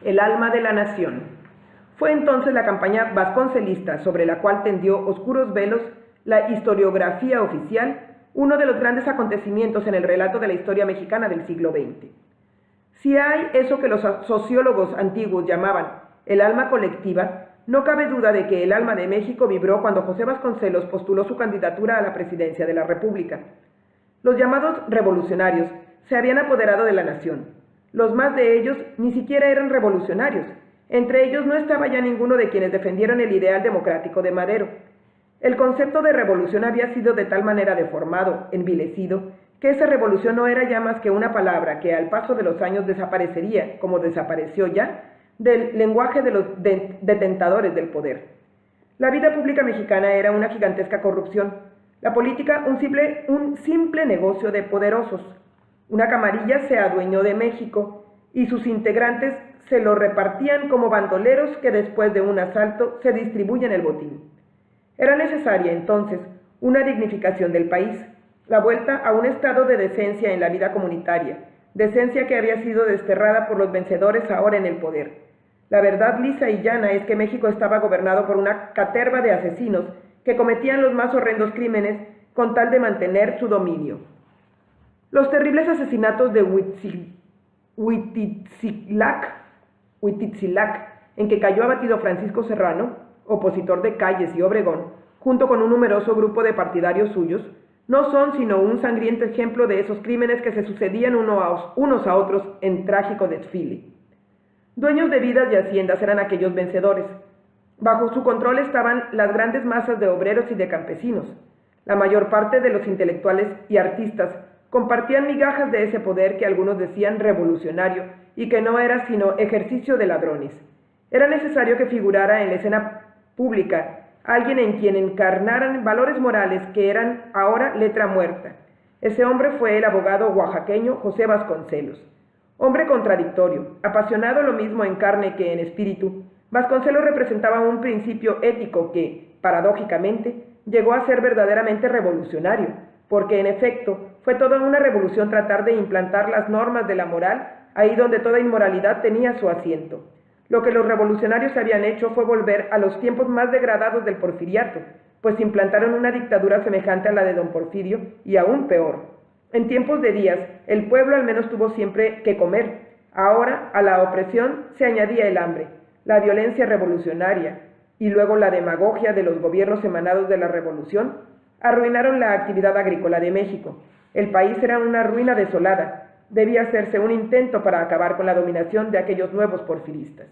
el alma de la nación. Fue entonces la campaña vasconcelista, sobre la cual tendió oscuros velos la historiografía oficial, uno de los grandes acontecimientos en el relato de la historia mexicana del siglo XX. Si hay eso que los sociólogos antiguos llamaban el alma colectiva, no cabe duda de que el alma de México vibró cuando José Vasconcelos postuló su candidatura a la presidencia de la República. Los llamados revolucionarios se habían apoderado de la nación. Los más de ellos ni siquiera eran revolucionarios. Entre ellos no estaba ya ninguno de quienes defendieron el ideal democrático de Madero. El concepto de revolución había sido de tal manera deformado, envilecido, que esa revolución no era ya más que una palabra que al paso de los años desaparecería, como desapareció ya, del lenguaje de los detentadores del poder. La vida pública mexicana era una gigantesca corrupción, la política un simple negocio de poderosos. Una camarilla se adueñó de México y sus integrantes se lo repartían como bandoleros que después de un asalto se distribuyen el botín. Era necesaria entonces una dignificación del país, la vuelta a un estado de decencia en la vida comunitaria, decencia que había sido desterrada por los vencedores ahora en el poder. La verdad lisa y llana es que México estaba gobernado por una caterva de asesinos que cometían los más horrendos crímenes con tal de mantener su dominio. Los terribles asesinatos de Huitzilac, en que cayó abatido Francisco Serrano, opositor de Calles y Obregón, junto con un numeroso grupo de partidarios suyos, no son sino un sangriento ejemplo de esos crímenes que se sucedían unos a otros en trágico desfile. Dueños de vidas y haciendas eran aquellos vencedores. Bajo su control estaban las grandes masas de obreros y de campesinos. La mayor parte de los intelectuales y artistas compartían migajas de ese poder que algunos decían revolucionario y que no era sino ejercicio de ladrones. Era necesario que figurara en la escena pública alguien en quien encarnaran valores morales que eran ahora letra muerta. Ese hombre fue el abogado oaxaqueño José Vasconcelos. Hombre contradictorio, apasionado lo mismo en carne que en espíritu, Vasconcelos representaba un principio ético que, paradójicamente, llegó a ser verdaderamente revolucionario, porque en efecto fue toda una revolución tratar de implantar las normas de la moral ahí donde toda inmoralidad tenía su asiento. Lo que los revolucionarios habían hecho fue volver a los tiempos más degradados del porfiriato, pues implantaron una dictadura semejante a la de don Porfirio y aún peor. En tiempos de Díaz, el pueblo al menos tuvo siempre que comer. Ahora, a la opresión se añadía el hambre, la violencia revolucionaria y luego la demagogia de los gobiernos emanados de la revolución arruinaron la actividad agrícola de México. El país era una ruina desolada. Debía hacerse un intento para acabar con la dominación de aquellos nuevos porfiristas.